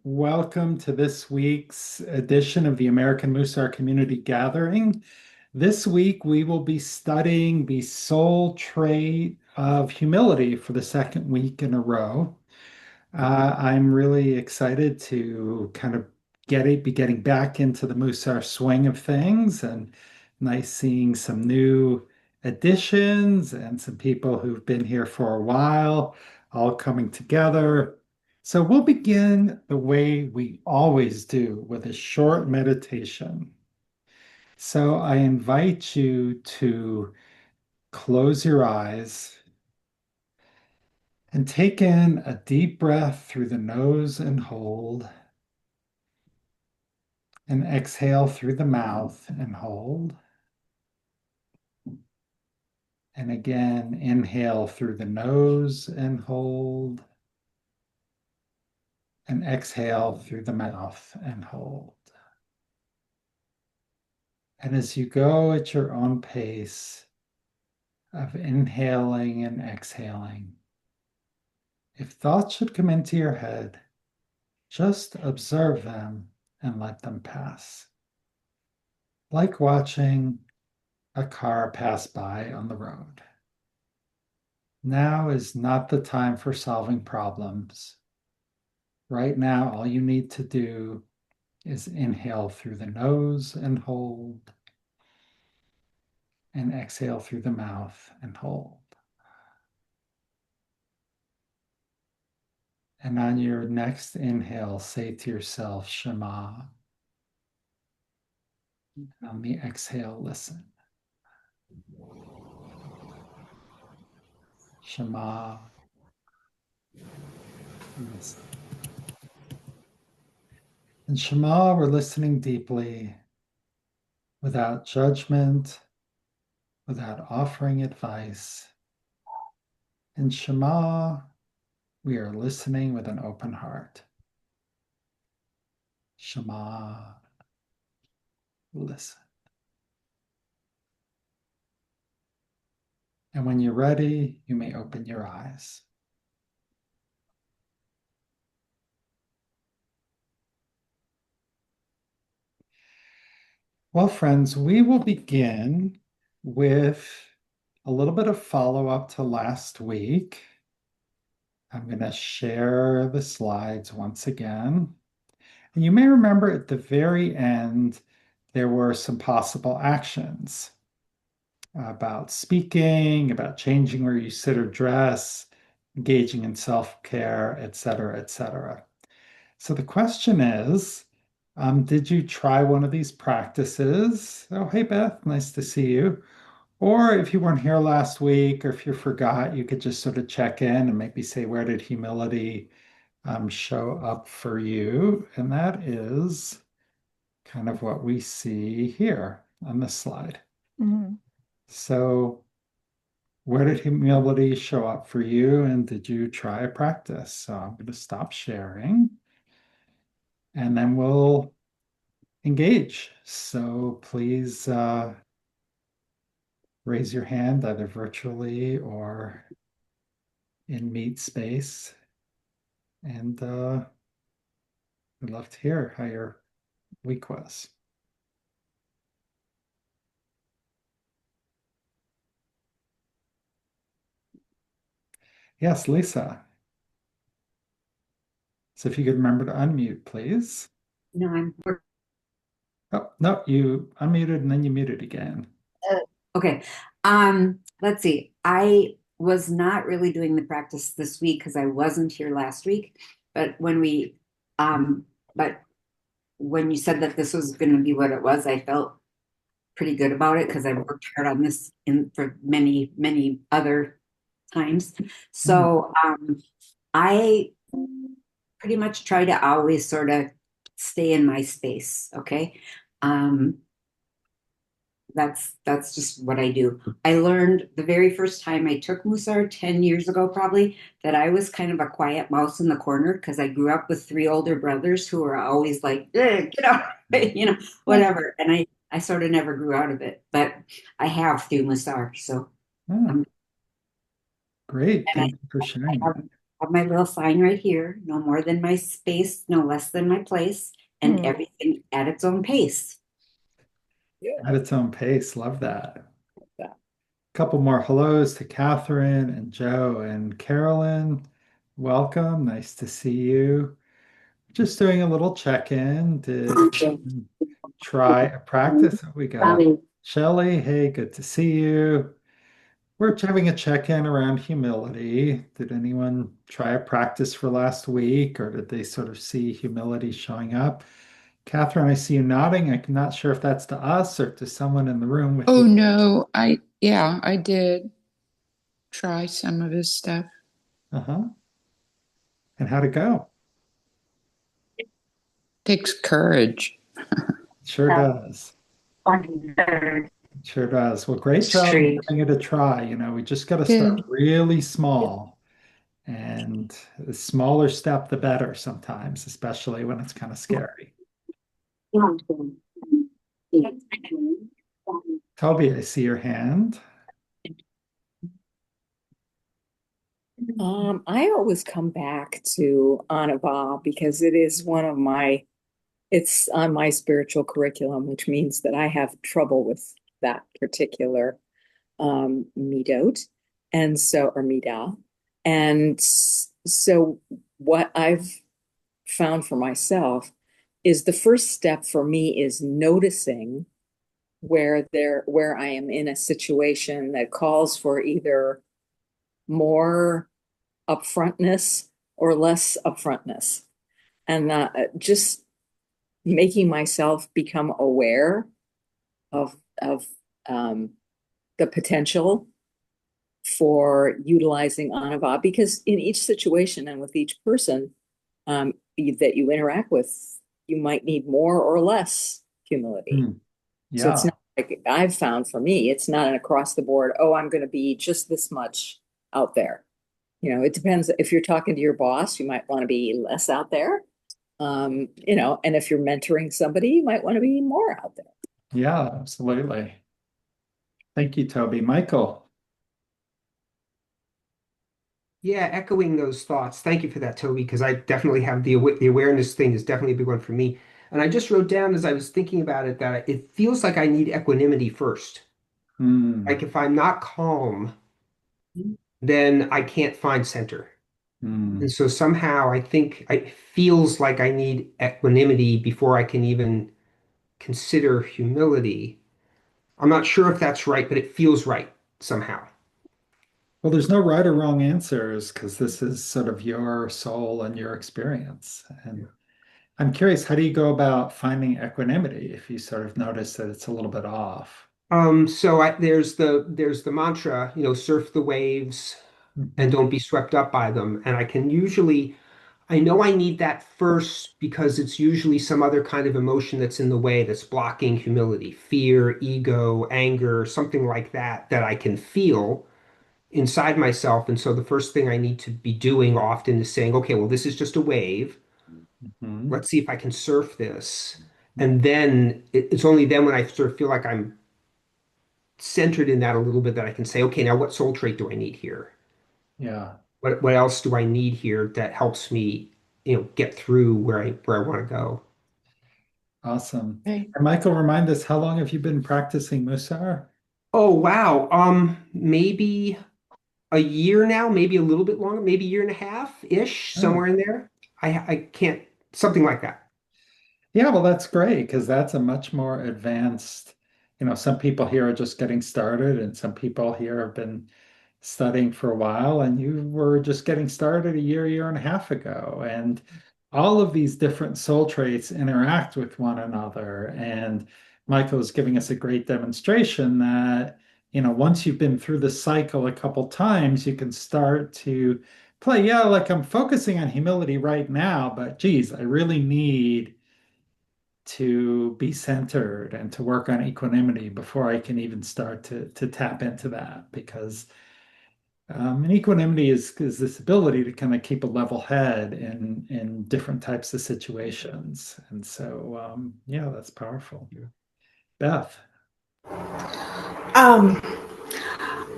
Welcome to this week's edition of the American Mussar Community Gathering. This week, we will be studying the soul trait of humility for the second week in a row. I'm really excited to kind of be getting back into the Mussar swing of things, and nice seeing some new additions and some people who've been here for a while all coming together. So we'll begin the way we always do with a short meditation. So I invite you to close your eyes and take in a deep breath through the nose and hold, and exhale through the mouth and hold. And again, inhale through the nose and hold, and exhale through the mouth and hold. And as you go at your own pace of inhaling and exhaling, if thoughts should come into your head, just observe them and let them pass. Like watching a car pass by on the road. Now is not the time for solving problems. Right now, all you need to do is inhale through the nose and hold, and exhale through the mouth and hold. And on your next inhale, say to yourself, Shema. On the exhale, listen. Shema. Listen. In Shema, we're listening deeply, without judgment, without offering advice. In Shema, we are listening with an open heart. Shema, listen. And when you're ready, you may open your eyes. Well, friends, we will begin with a little bit of follow-up to last week. I'm going to share the slides once again. And you may remember at the very end, there were some possible actions about speaking, about changing where you sit or dress, engaging in self-care, et cetera, et cetera. So the question is, did you try one of these practices? Oh, hey, Beth, nice to see you. Or if you weren't here last week, or if you forgot, you could just sort of check in and maybe say, where did humility show up for you? And that is kind of what we see here on this slide. Mm-hmm. So where did humility show up for you? And did you try a practice? So I'm going to stop sharing and then we'll engage. So please raise your hand either virtually or in Meet Space. And I'd love to hear how your week was. Yes, Lisa. So if you could remember to unmute, please. No, I'm Oh, no, you unmuted and then you muted again. okay. Let's see. I was not really doing the practice this week because I wasn't here last week. But um, but when you said that this was going to be what it was, I felt pretty good about it because I worked hard on this in for many, many other times. Hmm. So I pretty much try to always sort of stay in my space. Okay. Um, that's just what I do. I learned the very first time I took Musar 10 years ago, probably, that I was kind of a quiet mouse in the corner because I grew up with three older brothers who were always like, get out, whatever. And I sort of never grew out of it, but I have through Musar. So Oh, um, great. and Thank you for I sharing have that. have my little sign right here, no more than my space, no less than my place, and Hmm. everything at its own pace. Yeah. At its own pace. Love that. That. Couple more hellos to Catherine and Joe and Carolyn. Welcome. Nice to see you. Just doing a little check-in. Did anyone try a practice? We got Shelley. Hey, good to see you. We're having a check-in around humility. Did anyone try a practice for last week, or did they sort of see humility showing up? Catherine, I see you nodding. I'm not sure if that's to us or to someone in the room with you. Oh no, yeah, I did try some of his stuff. Uh-huh. And how'd it go? Takes courage. Sure does. Sure does. Well, great job Street. giving it a try. We just got to start Good. really small. And the smaller step, the better sometimes, especially when it's kind of scary. Toby, I see your hand. I always come back to Anava because it is it's on my spiritual curriculum, which means that I have trouble with that particular midot, or midah. So what I've found for myself is the first step for me is noticing where I am in a situation that calls for either more upfrontness or less upfrontness, and just making myself become aware of um, the potential for utilizing anava, because in each situation and with each person that you interact with, you might need more or less humility. Hmm. So it's Yeah. not like, I've found for me, it's not an across the board, oh, I'm going to be just this much out there. It depends. If you're talking to your boss, you might want to be less out there. And if you're mentoring somebody, you might want to be more out there. Yeah, absolutely. Thank you, Toby. Michael. Yeah, echoing those thoughts. Thank you for that, Toby, because I definitely have the awareness thing is definitely a big one for me. And I just wrote down as I was thinking about it that it feels like I need equanimity first. Hmm. Like if I'm not calm, then I can't find center. And Hmm. so somehow I think it feels like I need equanimity before I can even consider humility. I'm not sure if that's right, but it feels right somehow. Well, there's no right or wrong answers because this is sort of your soul and your experience. And I'm curious, how do you go about finding equanimity if you sort of notice that it's a little bit off? There's the mantra, surf the waves and Mhm. don't be swept up by them. And I know I need that first because it's usually some other kind of emotion that's in the way that's blocking humility, fear, ego, anger, something like that, that I can feel inside myself. And so the first thing I need to be doing often is saying, okay, well, this is just a wave. Mhm. Let's see if I can surf this. And then it's only then when I sort of feel like I'm centered in that a little bit that I can say, okay, now what soul trait do I need here? Yeah, What else do I need here that helps me, get through where I want to go? awesome. Right. And Michael, remind us, how long have you been practicing Mussar? Oh, wow. Maybe a year now, maybe a little bit longer, maybe a year and a half ish, Oh, somewhere in there. I can't, something like that. yeah, well, that's great because that's a much more advanced, some people here are just getting started and some people here have been studying for a while, and you were just getting started a year and a half ago. And all of these different soul traits interact with one another. And Michael is giving us a great demonstration that, once you've been through the cycle a couple times, you can start to play, yeah, like I'm focusing on humility right now, but geez, I really need to be centered and to work on equanimity before I can even start to tap into that because and equanimity is this ability to kind of keep a level head in different types of situations. And so, yeah, that's powerful. Beth. Um,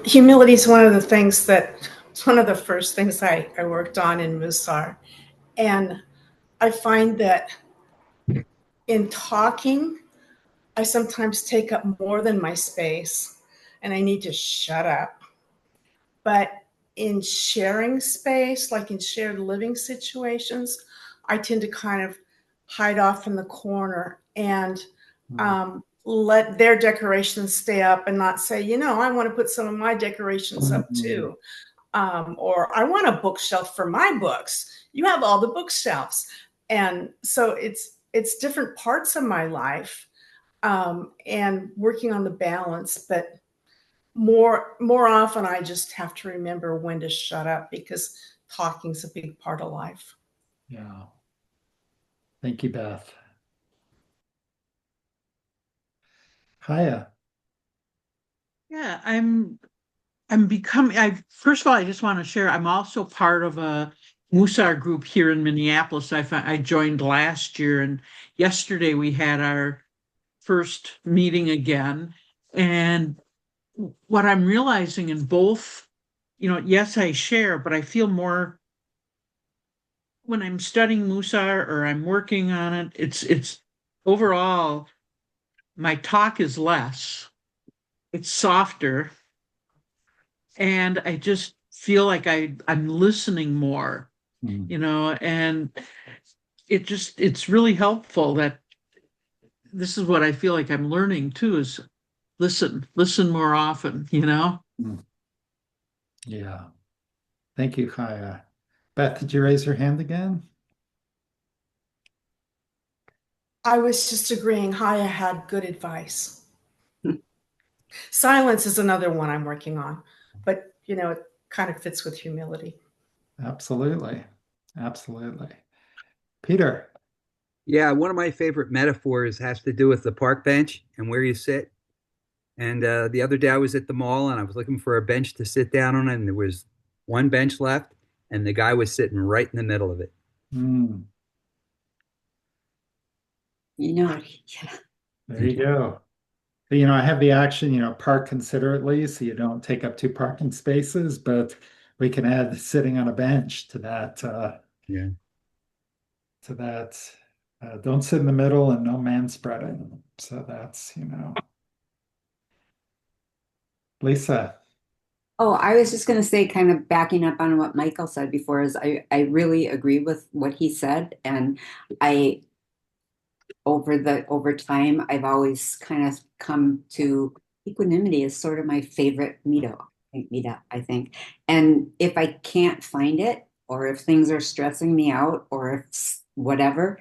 Humility is one of the things that It's one of the first things I worked on in Mussar. And I find that in talking, I sometimes take up more than my space and I need to shut up. But in sharing space, like in shared living situations, I tend to kind of hide off in the corner and let their decorations stay up and not say, I want to put some of my decorations up too. Or I want a bookshelf for my books. You have all the bookshelves. And so it's different parts of my life, and working on the balance. But more often, I just have to remember when to shut up because talking's a big part of life. Yeah. Thank you, Beth. Hiya. Yeah, I'm becoming I first of all I just want to share I'm also part of a Mussar group here in Minneapolis. I joined last year, and yesterday we had our first meeting again. And what I'm realizing in both, yes, I share, but I feel more when I'm studying Mussar or I'm working on it, it's overall my talk is less. It's softer, and I just feel like I'm listening more, and it's really helpful that this is what I feel like I'm learning too is listen more often. Yeah. Thank you, Hiya. Beth, did you raise your hand again? I was just agreeing, Haya had good advice. Silence is another one I'm working on, but it kind of fits with humility. Absolutely. Absolutely. Peter. Yeah, one of my favorite metaphors has to do with the park bench and where you sit. And the other day I was at the mall and I was looking for a bench to sit down on, and there was one bench left, and the guy was sitting right in the middle of it. Mm, Yeah. there you go. I have the action, park considerately so you don't take up two parking spaces, but we can add sitting on a bench to that, Yeah. to that. Don't sit in the middle and no man spreading. So that's, Lisa. Oh, I was just going to say, kind of backing up on what Michael said before, is I really agree with what he said. And I, over time, I've always kind of come to equanimity is sort of my favorite meetup, I think. And if I can't find it, or if things are stressing me out, or if whatever,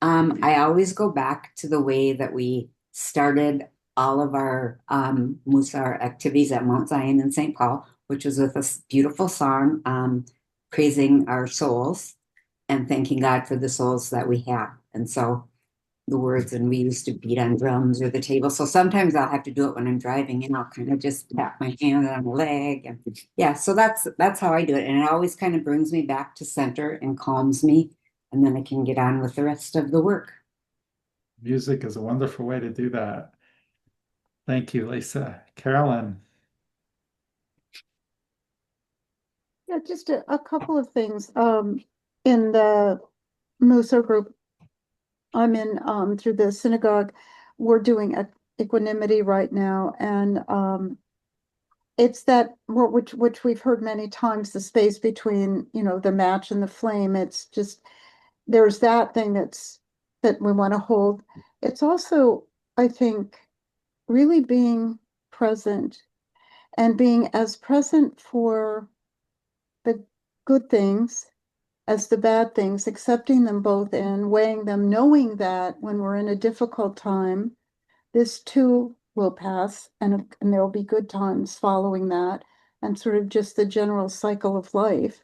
I always go back to the way that we started all of our Mussar activities at Mount Zion in St. Paul, which was with a beautiful song, praising our souls and thanking God for the souls that we have. And so the words, and we used to beat on drums or the table. So sometimes I'll have to do it when I'm driving, and I'll kind of just tap my hand on the leg. And yeah, so that's how I do it. And it always kind of brings me back to center and calms me. And then I can get on with the rest of the work. Music is a wonderful way to do that. Thank you, Lisa. Carolyn. Yeah, just a couple of things. In the Mussar group I'm in, through the synagogue, we're doing equanimity right now, and it's that which we've heard many times, the space between the match and the flame. It's just there's that thing that we want to hold. It's also, I think, really being present and being as present for the good things as the bad things, accepting them both and weighing them, knowing that when we're in a difficult time, this too will pass, and there will be good times following that, and sort of just the general cycle of life,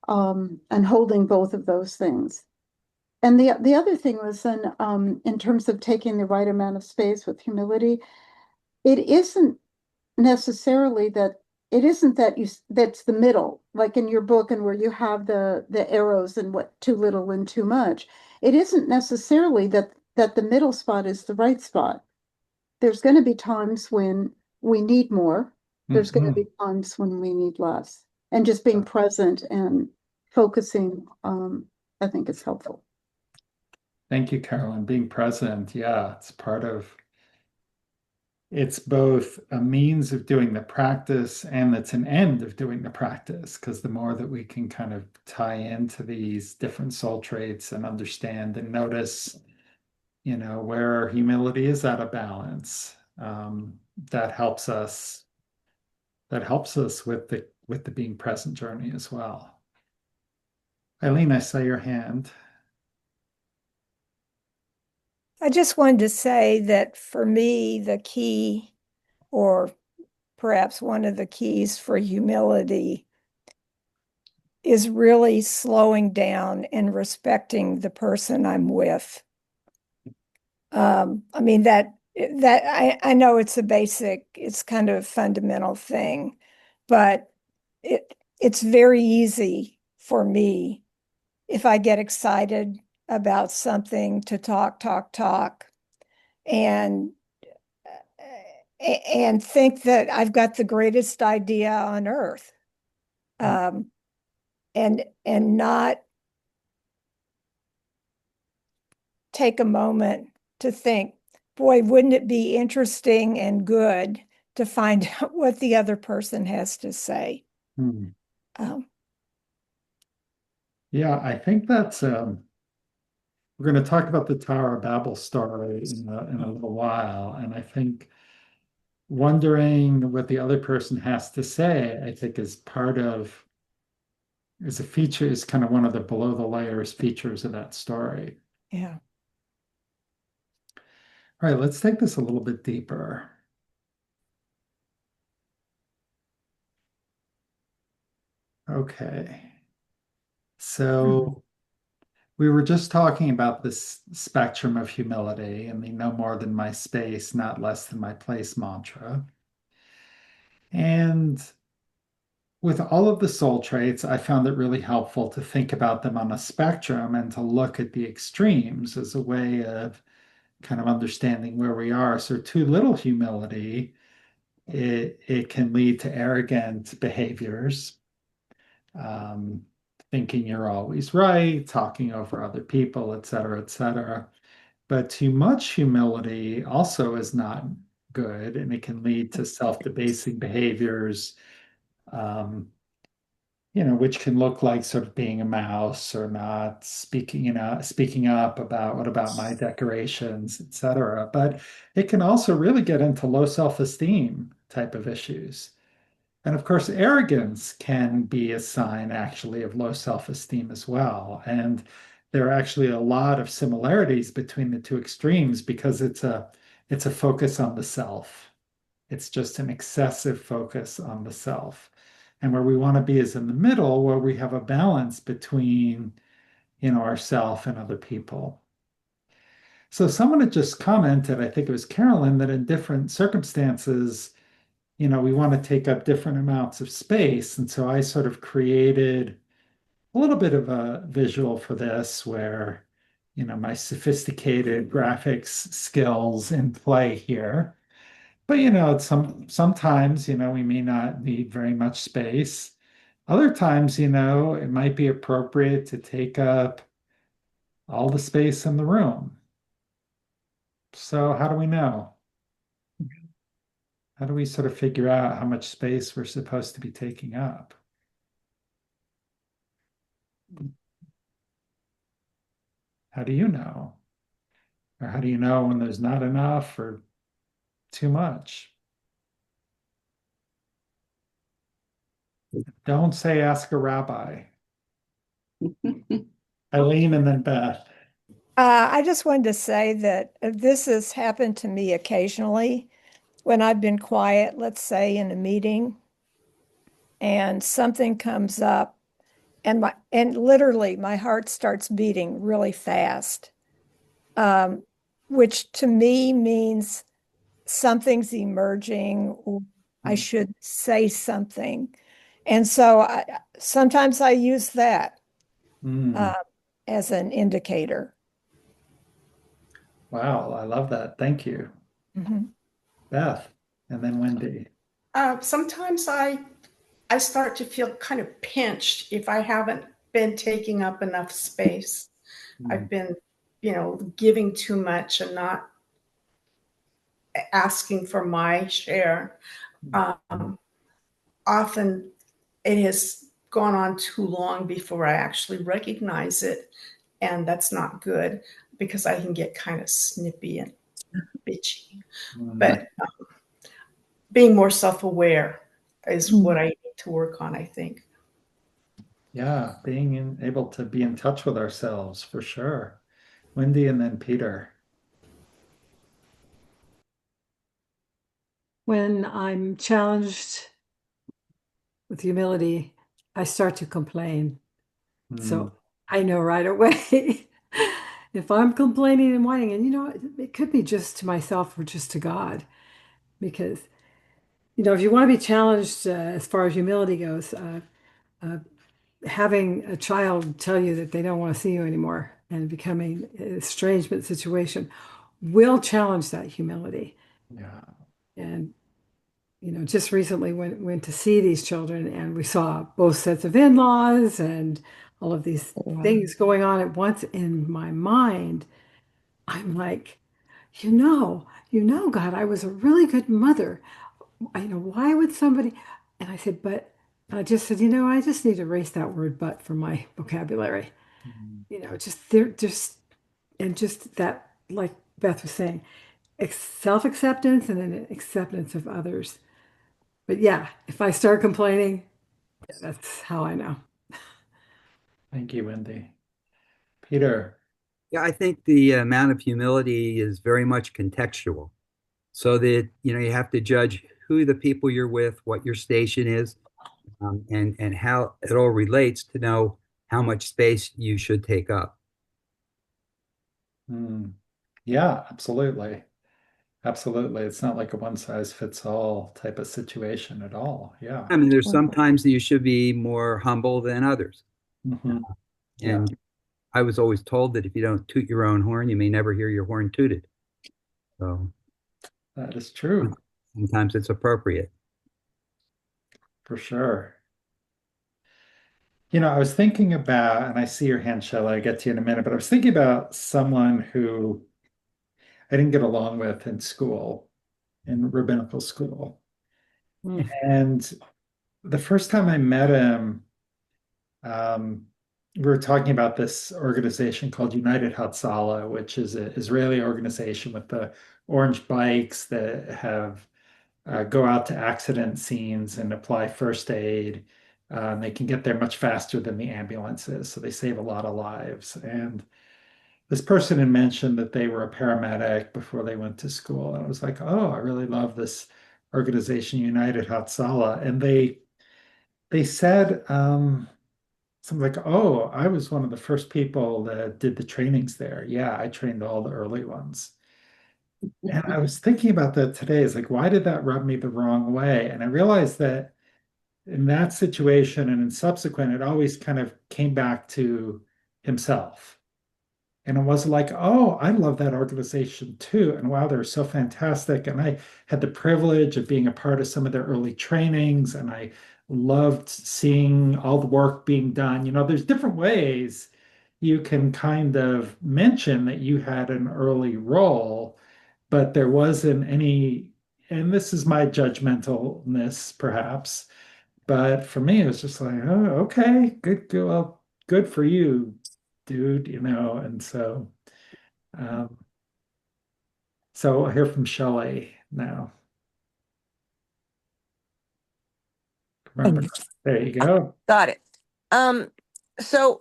and holding both of those things. And the other thing was then, in terms of taking the right amount of space with humility, it isn't necessarily that it isn't that that's the middle, like in your book, and where you have the arrows and what too little and too much. It isn't necessarily that the middle spot is the right spot. There's going to be times when we need more. There's going to be times when we need less. and just being present and focusing, I think is helpful. Thank you, Carolyn. Being present, yeah, it's both a means of doing the practice and it's an end of doing the practice, because the more that we can kind of tie into these different soul traits and understand and notice, where humility is out of balance, that helps us with the being present journey as well. Eileen, I saw your hand. I just wanted to say that for me, the key, or perhaps one of the keys for humility, is really slowing down and respecting the person I'm with. I mean that I know it's it's kind of a fundamental thing, but it's very easy for me if I get excited about something to talk and think that I've got the greatest idea on earth, and not take a moment to think, boy, wouldn't it be interesting and good to find out what the other person has to say. Yeah, I think that's we're going to talk about the Tower of Babel story in a little while, and I think wondering what the other person has to say, I think is kind of one of the below the layers features of that story. Yeah. All right, let's take this a little bit deeper. Okay. So we were just talking about this spectrum of humility and the no more than my space, not less than my place mantra. And with all of the soul traits, I found it really helpful to think about them on a spectrum and to look at the extremes as a way of kind of understanding where we are. So too little humility, it can lead to arrogant behaviors, um, thinking you're always right, talking over other people, et cetera, et cetera. But too much humility also is not good, and it can lead to self-debasing behaviors, um, which can look like sort of being a mouse or not speaking up about what about my decorations, et cetera. But it can also really get into low self-esteem type of issues. And of course, arrogance can be a sign actually of low self-esteem as well. And there are actually a lot of similarities between the two extremes because it's a focus on the self. It's just an excessive focus on the self. And where we want to be is in the middle, where we have a balance between, ourself and other people. So someone had just commented, I think it was Carolyn, that in different circumstances, we want to take up different amounts of space. And so I sort of created a little bit of a visual for this where, my sophisticated graphics skills in play here. But sometimes, we may not need very much space. Other times, it might be appropriate to take up all the space in the room. So how do we know? How do we sort of figure out how much space we're supposed to be taking up? How do you know? Or how do you know when there's not enough or too much? Don't say ask a rabbi. Eileen and then Beth. I just wanted to say that this has happened to me occasionally when I've been quiet, let's say in a meeting, and something comes up, and literally my heart starts beating really fast, which to me means something's emerging, or I should say something. And so sometimes I use that as an indicator. Wow, I love that. Thank you. Mhm. Beth, and then Wendy. Sometimes I I start to feel kind of pinched if I haven't been taking up enough space. I've been, giving too much and not asking for my share. Often it has gone on too long before I actually recognize it. And that's not good because I can get kind of snippy and bitchy. But being more self-aware is what I need to work on, I think. Yeah, able to be in touch with ourselves for sure. Wendy and then Peter. When I'm challenged with humility, I start to complain. So I know right away if I'm complaining and whining, and it could be just to myself or just to God, because if you want to be challenged as far as humility goes, having a child tell you that they don't want to see you anymore and becoming an estrangement situation will challenge that humility. Yeah. And just recently went to see these children, and we saw both sets of in-laws and all of these things going on at once. In my mind, I'm like, God, I was a really good mother. Why would somebody? And I said, but I just said, I just need to erase that word "but" from my vocabulary. Just that, like Beth was saying, self-acceptance and then acceptance of others. But yeah, if I start complaining, that's how I know. Thank you, Wendy. Peter. Yeah, I think the amount of humility is very much contextual. So that, you have to judge who the people you're with, what your station is, and how it all relates to know how much space you should take up. Yeah, absolutely. Absolutely. It's not like a one size fits all type of situation at all. Yeah. I mean, there's sometimes that you should be more humble than others. Yeah. And I was always told that if you don't toot your own horn, you may never hear your horn tooted. So That is true. sometimes it's appropriate. For sure. I was thinking about, and I see your hand, Shelley, I'll get to you in a minute, but I was thinking about someone who I didn't get along with in school, in rabbinical school. And the first time I met him, we were talking about this organization called United Hatzalah, which is an Israeli organization with the orange bikes that have go out to accident scenes and apply first aid. They can get there much faster than the ambulances, so they save a lot of lives. And this person had mentioned that they were a paramedic before they went to school. And I was like, oh, I really love this organization, United Hatzalah. And they said something like, oh, I was one of the first people that did the trainings there. Yeah, I trained all the early ones. And I was thinking about that today. It's like, why did that rub me the wrong way? And I realized that in that situation and in subsequent, it always kind of came back to himself. And it wasn't like, oh, I love that organization too. And wow, they're so fantastic. And I had the privilege of being a part of some of their early trainings. And I loved seeing all the work being done. There's different ways you can kind of mention that you had an early role, but there wasn't any, and this is my judgmentalness perhaps, but for me, it was just like, oh, okay, good, well, good for you, dude, and um, so I'll hear from Shelley now. Remember, there you go. Got it. So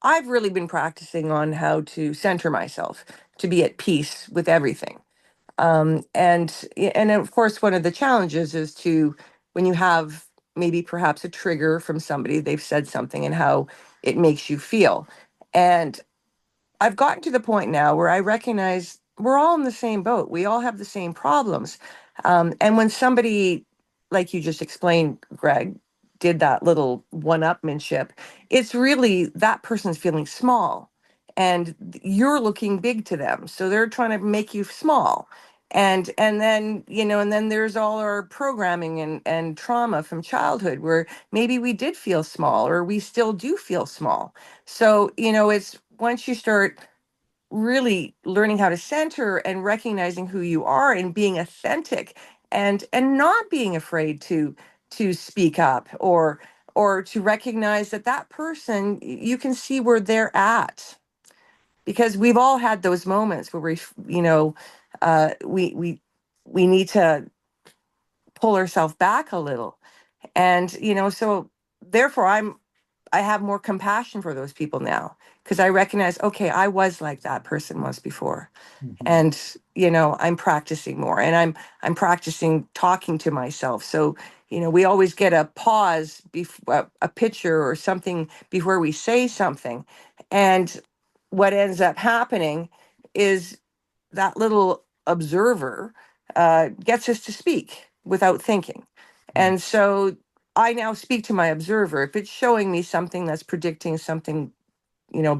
I've really been practicing on how to center myself, to be at peace with everything. And of course, one of the challenges is to when you have maybe perhaps a trigger from somebody, they've said something and how it makes you feel. And I've gotten to the point now where I recognize we're all in the same boat. We all have the same problems. And when somebody, like you just explained, Greg, did that little one-upmanship, it's really that person's feeling small and you're looking big to them. So they're trying to make you small. And then, and then there's all our programming and trauma from childhood where maybe we did feel small or we still do feel small. So, it's once you start really learning how to center and recognizing who you are and being authentic and not being afraid to speak up or to recognize that that person, you can see where they're at, because we've all had those moments where we need to pull ourselves back a little. And so therefore I have more compassion for those people now, because I recognize, okay, I was like that person was before. And I'm practicing more, and I'm practicing talking to myself. So we always get a pause before a picture or something before we say something. And what ends up happening is that little observer gets us to speak without thinking. And so I now speak to my observer. If it's showing me something that's predicting something,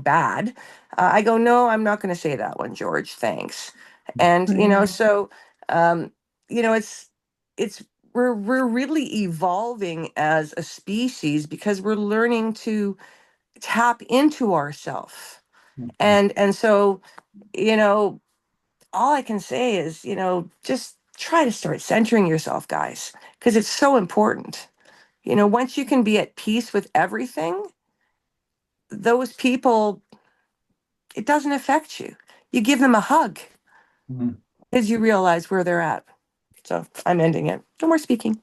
bad, I go, no, I'm not going to say that one, George. Thanks. And, so, it's, we're really evolving as a species because we're learning to tap into ourself. And so, you know, all I can say is, just try to start centering yourself, guys, because it's so important. Once you can be at peace with everything, those people, it doesn't affect you. You give them a hug as you realize where they're at. So I'm ending it. No more speaking.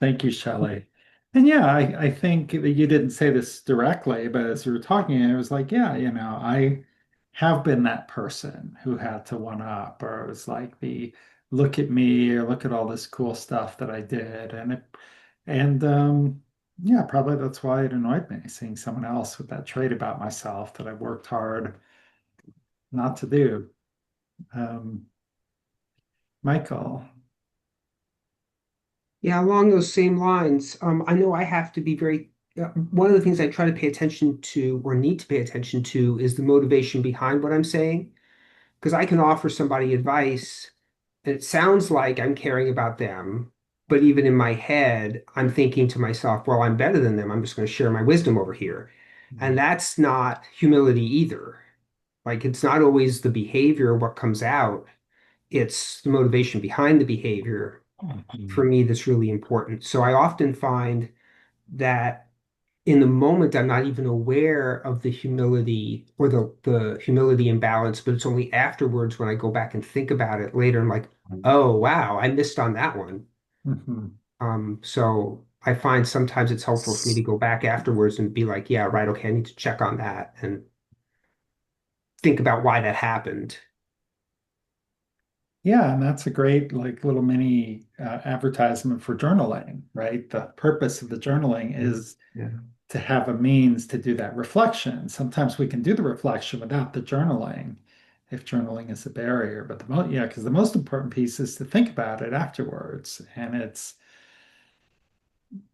Thank you, Shelley. And yeah, I think that you didn't say this directly, but as we were talking, it was like, yeah, I have been that person who had to one up, or it was like the look at me or look at all this cool stuff that I did. And yeah, probably that's why it annoyed me seeing someone else with that trait about myself that I worked hard not to do. Um, Michael. Yeah, along those same lines, I know I have to be one of the things I try to pay attention to or need to pay attention to is the motivation behind what I'm saying. Because I can offer somebody advice and it sounds like I'm caring about them, but even in my head, I'm thinking to myself, well, I'm better than them. I'm just going to share my wisdom over here. And that's not humility either. Like, it's not always the behavior, what comes out, it's the motivation behind the behavior for me that's really important. So I often find that in the moment, I'm not even aware of the humility or the humility imbalance, but it's only afterwards when I go back and think about it later, I'm like, oh, wow, I missed on that one. Mhm. So I find sometimes it's helpful for me to go back afterwards and be like, yeah, right, okay, I need to check on that and think about why that happened. Yeah, and that's a great like little mini advertisement for journaling, right? The purpose of the journaling is Yeah. to have a means to do that reflection. Sometimes we can do the reflection without the journaling, if journaling is a barrier. But yeah, because the most important piece is to think about it afterwards, and it's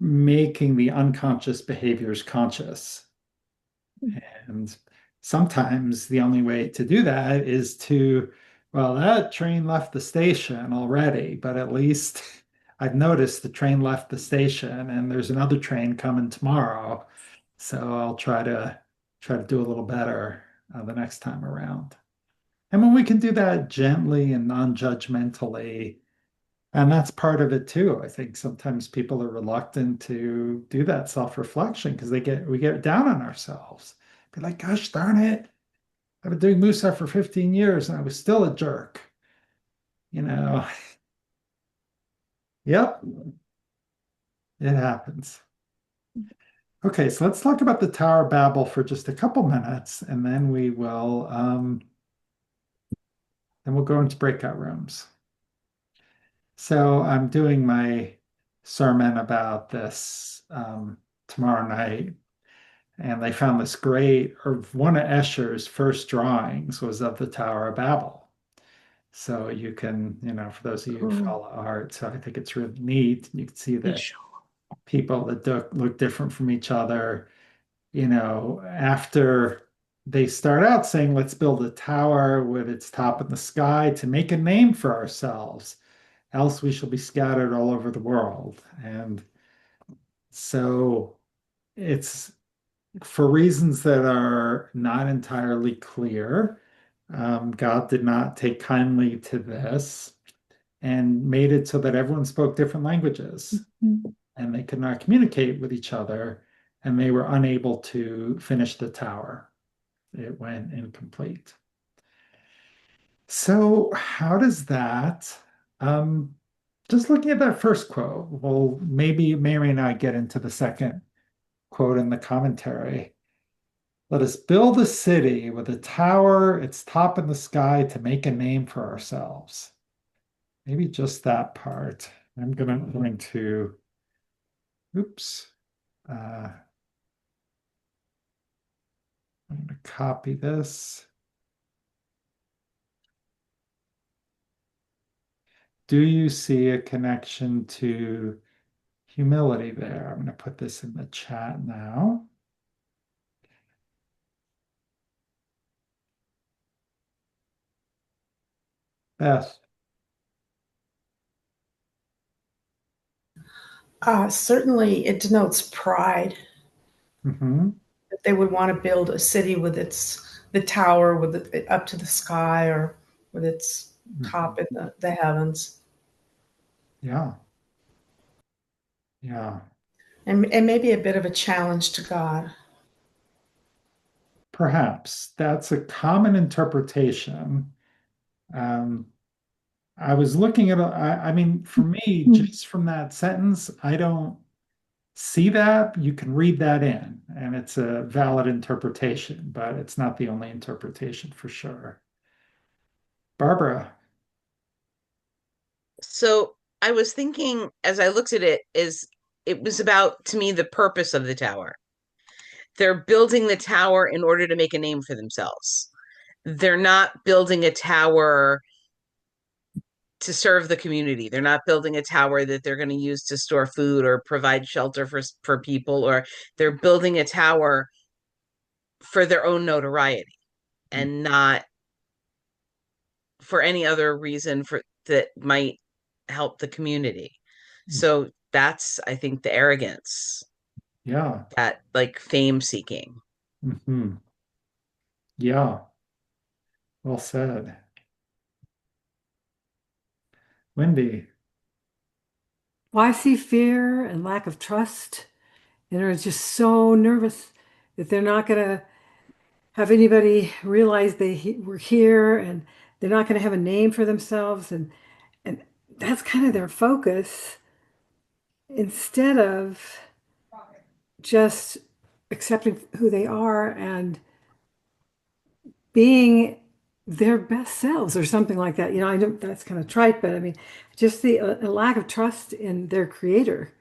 making the unconscious behaviors conscious. And sometimes the only way to do that is to, well, that train left the station already, but at least I've noticed the train left the station and there's another train coming tomorrow. So I'll try to do a little better the next time around. And when we can do that gently and non-judgmentally, and that's part of it too. I think sometimes people are reluctant to do that self-reflection because we get down on ourselves. Be like, gosh darn it, I've been doing Musa for 15 years and I was still a jerk. You know, yep, it happens. Okay, so let's talk about the Tower of Babel for just a couple minutes, and then we'll go into breakout rooms. So I'm doing my sermon about this tomorrow night. And they found this great, or one of Escher's first drawings was of the Tower of Babel. So you can, for those of you who follow art, so I think it's really neat. You can see the people that look different from each other. After they start out saying, let's build a tower with its top in the sky to make a name for ourselves, else we shall be scattered all over the world. And so it's for reasons that are not entirely clear. God did not take kindly to this and made it so that everyone spoke different languages and they could not communicate with each other and they were unable to finish the tower. It went incomplete. So, how does that, um, just looking at that first quote, well, maybe may or may not get into the second quote in the commentary. Let us build a city with a tower, its top in the sky to make a name for ourselves. Maybe just that part. Going to, oops, I'm going to copy this. Do you see a connection to humility there? I'm going to put this in the chat now. Beth. Certainly, it denotes pride Mm-hmm. that they would want to build a city with the tower with it up to the sky or with its top in the heavens. Yeah. Yeah. And maybe a bit of a challenge to God. Perhaps that's a common interpretation. Um, I was looking at, I mean, for me, just from that sentence, I don't see that. You can read that in, and it's a valid interpretation, but it's not the only interpretation for sure. Barbara. So I was thinking as I looked at it, is it was about to me the purpose of the tower. They're building the tower in order to make a name for themselves. They're not building a tower to serve the community. They're not building a tower that they're going to use to store food or provide shelter for people, or they're building a tower for their own notoriety and not for any other reason for that might help the community. So that's, I think, the arrogance, Yeah. that like fame seeking. Hmm. Yeah. Well said. Wendy. Well, I see fear and lack of trust, and they're just so nervous that they're not going to have anybody realize were here, and they're not going to have a name for themselves, and that's kind of their focus instead of just accepting who they are and being their best selves or something like that. You know, I know that's kind of trite, but I mean, just the a lack of trust in their creator.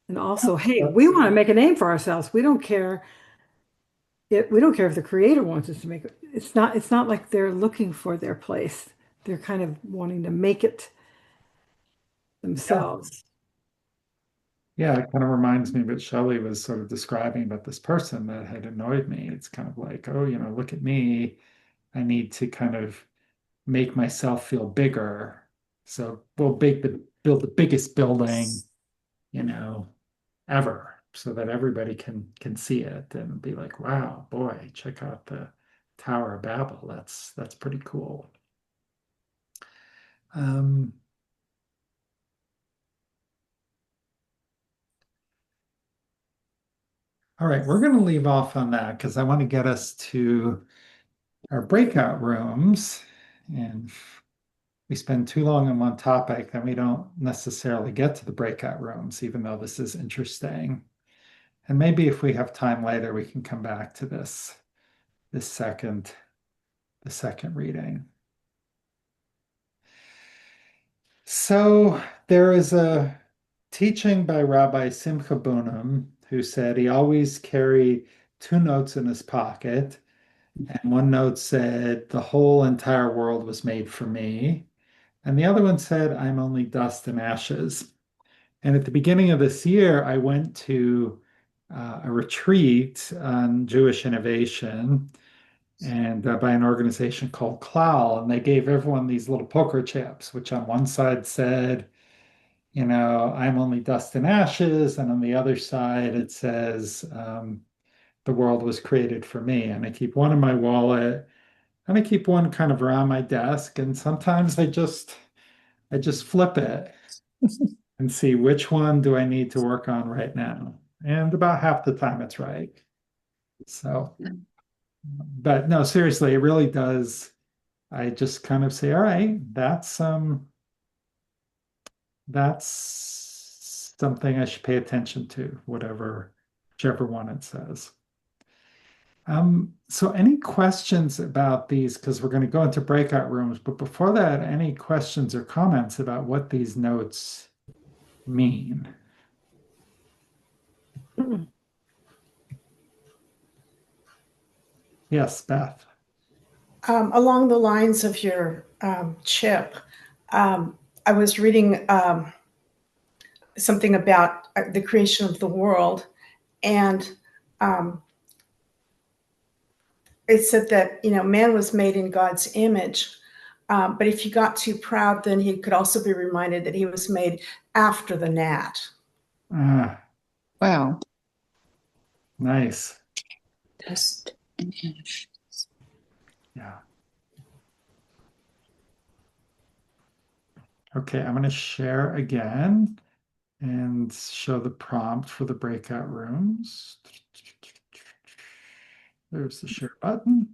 And also, hey, we That's, want to make a name for ourselves. We don't care if the creator wants us to make it. It's not like they're looking for their place. They're kind of wanting to make it themselves. yeah, it kind of reminds me of what Shelley was sort of describing about this person that had annoyed me. It's kind of like, oh, look at me. I need to kind of make myself feel bigger. So we'll build the biggest building, you know, ever, so that everybody can see it and be like, wow, boy, check out the Tower of Babel. That's pretty cool. Um, all right, we're going to leave off on that because I want to get us to our breakout rooms. And if we spend too long on one topic, then we don't necessarily get to the breakout rooms, even though this is interesting. And maybe if we have time later, we can come back to this the second reading. So there is a teaching by Rabbi Simcha Bunim who said he always carried two notes in his pocket. And one note said, the whole entire world was made for me. And the other one said, I'm only dust and ashes. And at the beginning of this year, I went to a retreat on Jewish innovation and by an organization called CLOWL. And they gave everyone these little poker chips, which on one side said, I'm only dust and ashes. And on the other side, it says, the world was created for me. And I keep one in my wallet and I keep one kind of around my desk. And sometimes I just flip it and see which one do I need to work on right now. And about half the time it's right. So, but no, seriously, it really does. I just kind of say, all right, that's something I should pay attention to, whichever one it says. So any questions about these? Because we're going to go into breakout rooms, but before that, any questions or comments about what these notes mean? Yes, Beth. Along the lines of your chip, I was reading something about the creation of the world, and it said that man was made in God's image, but if he got too proud, then he could also be reminded that he was made after the gnat. Ah, Wow. nice. Dust and ash. Yeah. Okay, I'm going to share again and show the prompt for the breakout rooms. There's the share button.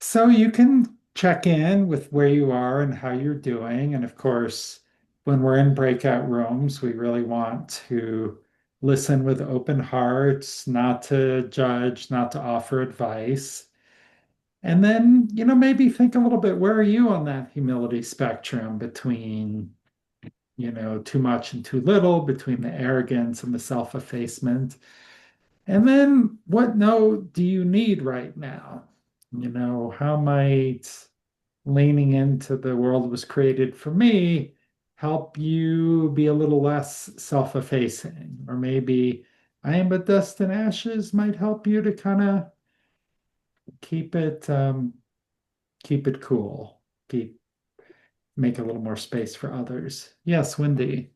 So you can check in with where you are and how you're doing. And of course, when we're in breakout rooms, we really want to listen with open hearts, not to judge, not to offer advice. And then, maybe think a little bit, where are you on that humility spectrum between, too much and too little, between the arrogance and the self-effacement? And then what note do you need right now? How might leaning into the world was created for me help you be a little less self-effacing? Or maybe I am but dust and ashes might help you to kind of keep it cool, make a little more space for others. Yes, Wendy.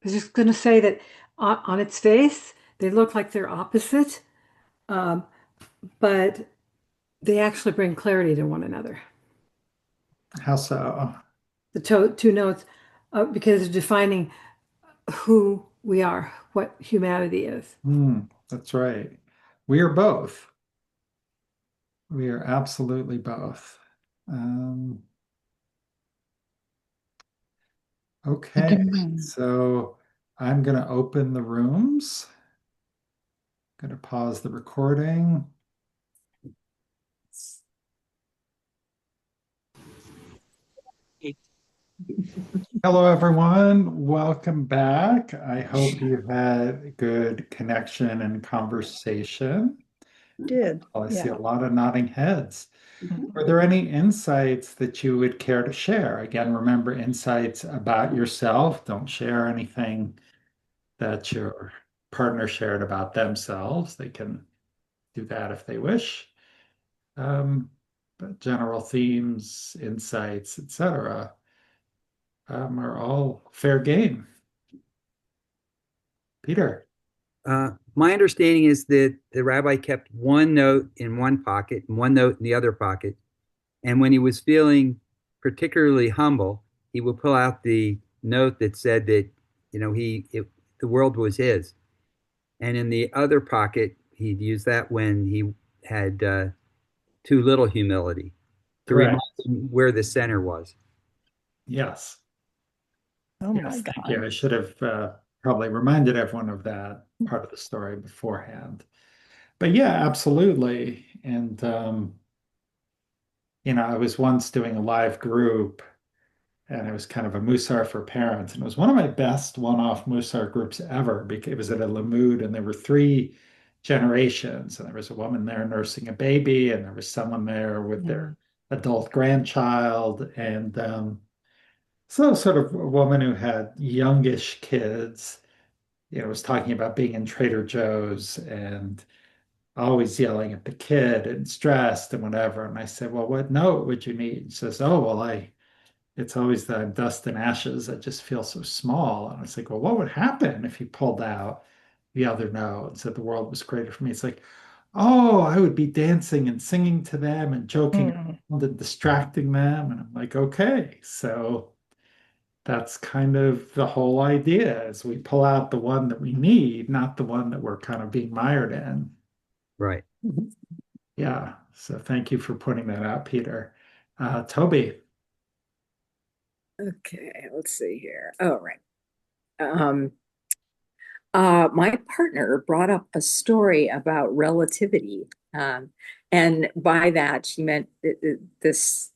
I was just going to say that on its face, they look like they're opposite, um, but they actually bring clarity to one another. How so? The two notes, because they're defining who we are, what humanity is. That's right. We are both. We are absolutely both. Okay, so I'm going to open the rooms. Going to pause the recording. Hello, everyone. Welcome back. I hope you've had good connection and conversation. Did. I see a lot of nodding heads. Are there any insights that you would care to share? Again, remember, insights about yourself. Don't share anything that your partner shared about themselves. They can do that if they wish. But general themes, insights, etc., are all fair game. Peter. My understanding is that the rabbi kept one note in one pocket and one note in the other pocket. And when he was feeling particularly humble, he would pull out the note that said that, the world was his. And in the other pocket, he'd use that when he had too little humility to Correct. remind him where the center was. Yes. Oh Yes, my thank God. you. I should have probably reminded everyone of that part of the story beforehand. But yeah, absolutely. And I was once doing a live group and it was kind of a Mussar for parents. And it was one of my best one-off Mussar groups ever because it was at a Lamud and there were three generations. And there was a woman there nursing a baby, and there was someone there with their adult grandchild, and so sort of a woman who had youngish kids, was talking about being in Trader Joe's and always yelling at the kid and stressed and whatever. And I said, well, what note would you need? She says, oh, well, it's always the dust and ashes. I just feel so small. And I was like, well, what would happen if you pulled out the other note and said the world was greater for me? It's like, oh, I would be dancing and singing to them and joking Mm. around and distracting them. And I'm like, okay, so that's kind of the whole idea is we pull out the one that we need, not the one that we're kind of being mired in. Right. Yeah. So thank you for pointing that out, Peter. Toby. Okay, let's see here. Oh, right. My partner brought up a story about relativity. And by that, she meant this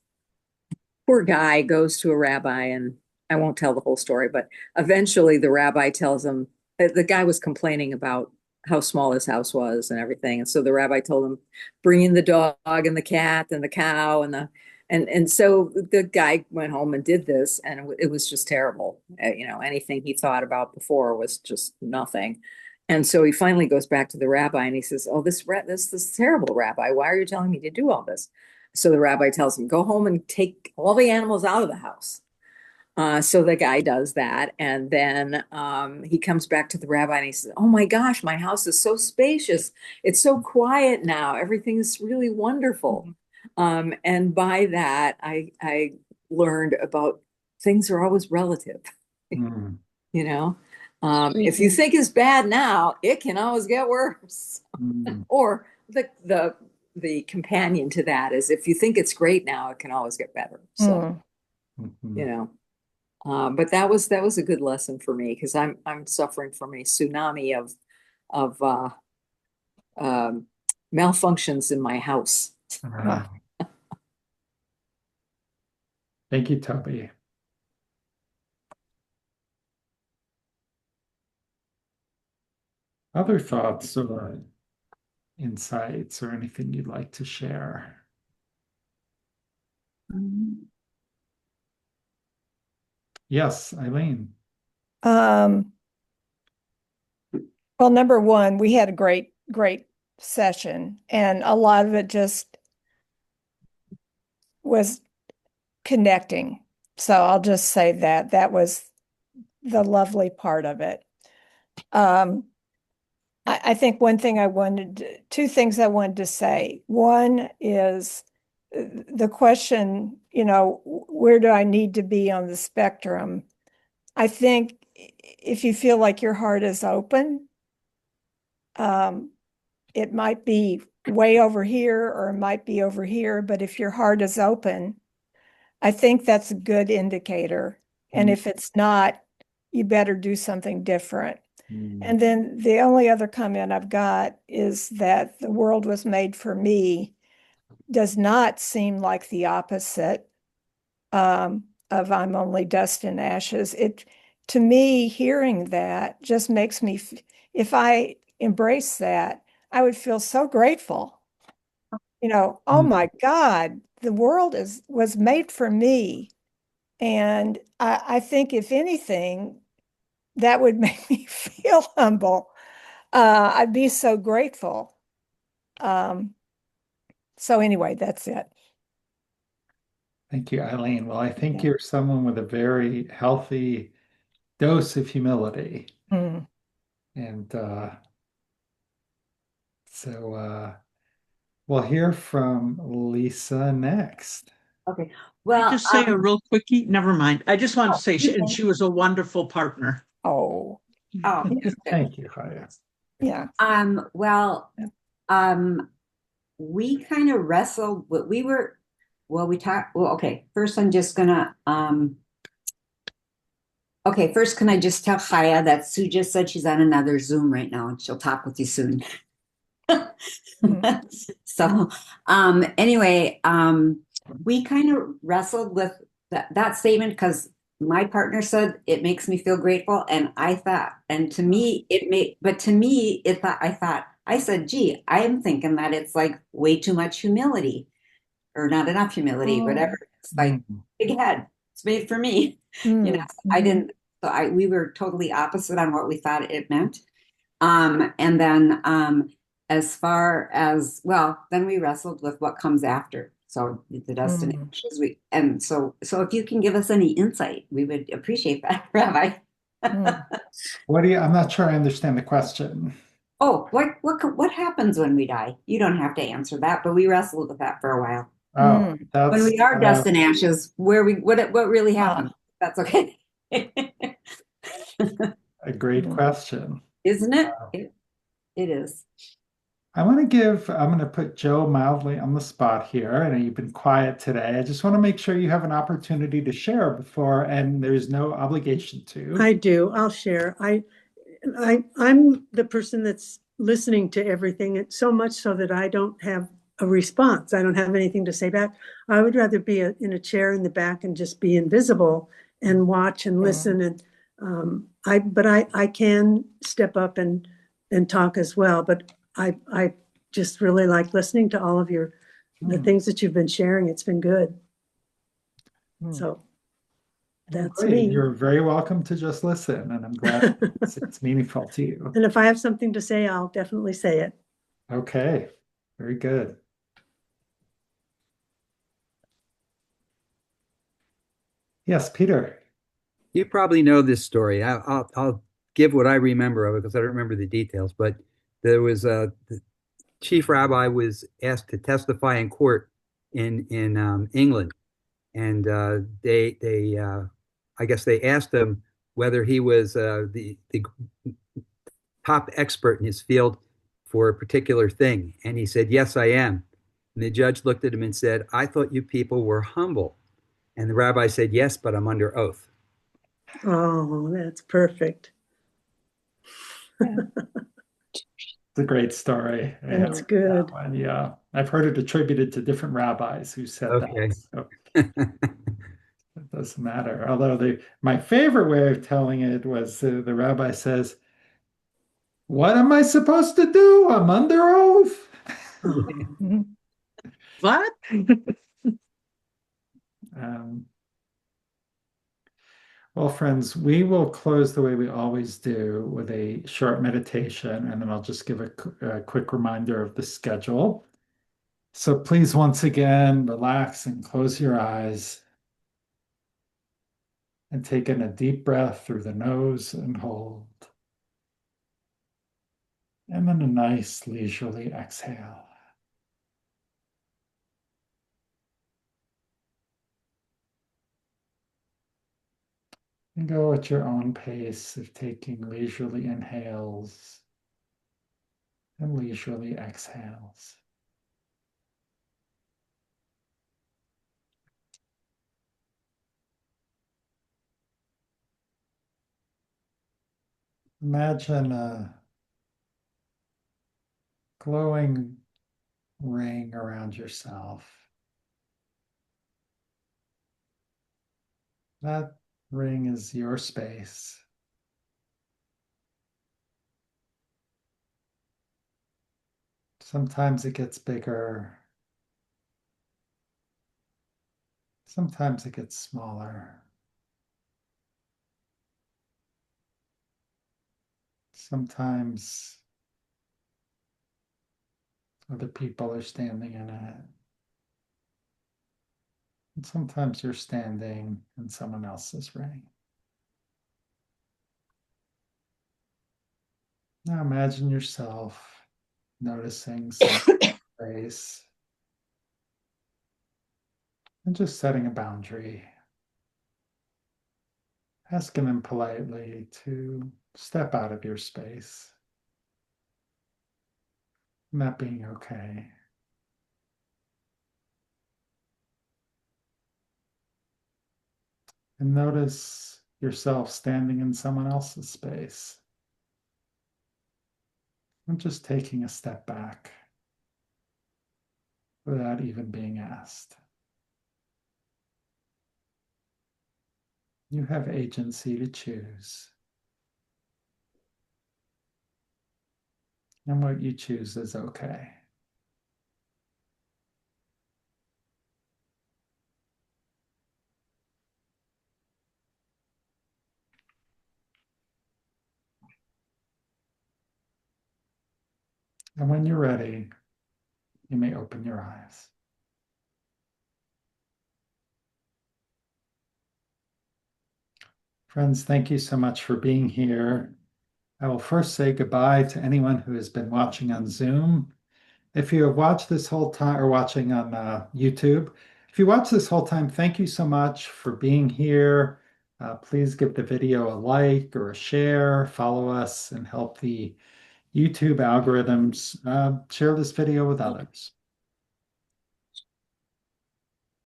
poor guy goes to a rabbi, and I won't tell the whole story, but eventually the rabbi tells him the guy was complaining about how small his house was and everything. And so the rabbi told him, bring in the dog and the cat and the cow and so the guy went home and did this, and it was just terrible. Anything he thought about before was just nothing. And so he finally goes back to the rabbi and he says, "Oh, this is terrible, rabbi. Why are you telling me to do all this?" So the rabbi tells him, "Go home and take all the animals out of the house." So the guy does that, and then he comes back to the rabbi and he says, "Oh my gosh, my house is so spacious. It's so quiet now. Everything is really wonderful." And by that, I learned about things are always relative. Mm. You know, if you think it's bad now, it can always get worse. Or the companion to that is if you think it's great now, it can always get better. So, but that was a good lesson for me because I'm suffering from a tsunami of malfunctions in my house. Thank you, Toby. Other thoughts or insights or anything you'd like to share? Yes, Eileen. Well, number one, we had a great session, and a lot of it just was connecting. So I'll just say that was the lovely part of it. I think two things I wanted to say. One is the question, where do I need to be on the spectrum? I think if you feel like your heart is open, it might be way over here or it might be over here, but if your heart is open, I think that's a good indicator. And if it's not, you better do something different. And then the only other comment I've got is that the world was made for me does not seem like the opposite of I'm only dust and ashes. To me, hearing that just makes me, if I embrace that, I would feel so grateful. Oh my God, the world was made for me. And I think if anything, that would make me feel humble. I'd be so grateful. So anyway, that's it. Thank you, Eileen. Well, I think you're someone with a very healthy dose of humility. And so we'll hear from Lisa next. Okay. Well, I just say a real quickie. Never mind. I just want to say she was a wonderful partner. Oh, thank you, Haya. Yeah. We kind of wrestled, but we talked. Well, okay. First, I'm just gonna. Okay. First, can I just tell Haya that Sue just said she's on another Zoom right now, and she'll talk with you soon. So, anyway, we kind of wrestled with that statement because my partner said it makes me feel grateful, and I thought, and to me, I said, gee, I am thinking that it's like way too much humility. or not enough humility, whatever. It's like big head. It's made for me. You know, I didn't. So we were totally opposite on what we thought it meant. And then as far as well, then we wrestled with what comes after. So the destinations so if you can give us any insight, we would appreciate that, Rabbi. I'm not sure I understand the question. Oh, what happens when we die? You don't have to answer that, but we wrestled with that for a while. Oh, When we are dust and ashes, what really happens? That's okay. A great question. Isn't it? It is. I'm going to put Joe mildly on the spot here. I know you've been quiet today. I just want to make sure you have an opportunity to share before, and there's no obligation to. I do. I'll share. I'm the person that's listening to everything, so much so that I don't have a response. I don't have anything to say back. I would rather be in a chair in the back and just be invisible and watch and listen. And I can step up and talk as well. But I just really like listening to all of the things that you've been sharing. It's been good. So that's great. me. You're very welcome to just listen, and I'm glad it's meaningful to you. And if I have something to say, I'll definitely say it. Okay, very good. Yes, Peter. You probably know this story. I'll give what I remember of it because I don't remember the details. But there was the chief rabbi was asked to testify in court in England, and I guess they asked him whether he was the top expert in his field for a particular thing, and he said, "Yes, I am." And the judge looked at him and said, "I thought you people were humble." And the rabbi said, "Yes, but I'm under oath." Oh, that's perfect. It's a great story. That's good. Yeah, I've heard it attributed to different rabbis who said Okay. that. So it doesn't matter. Although my favorite way of telling it was the rabbi says, "What am I supposed to do? I'm under oath." What? Um, well, friends, we will close the way we always do with a short meditation, and then I'll just give a quick reminder of the schedule. So please, once again, relax and close your eyes and take in a deep breath through the nose and hold. And then a nice leisurely exhale. And go at your own pace of taking leisurely inhales and leisurely exhales. Imagine a glowing ring around yourself. That ring is your space. Sometimes it gets bigger. Sometimes it gets smaller. Sometimes other people are standing in it. And sometimes you're standing in someone else's ring. Now imagine yourself noticing someone's face and just setting a boundary. Asking them politely to step out of your space. And that being okay. And notice yourself standing in someone else's space. And just taking a step back without even being asked. You have agency to choose. And what you choose is okay. And when you're ready, you may open your eyes. Friends, thank you so much for being here. I will first say goodbye to anyone who has been watching on Zoom. If you have watched this whole time or watching on YouTube, if you watch this whole time, thank you so much for being here. Please give the video a like or a share, follow us, and help the YouTube algorithms share this video with others.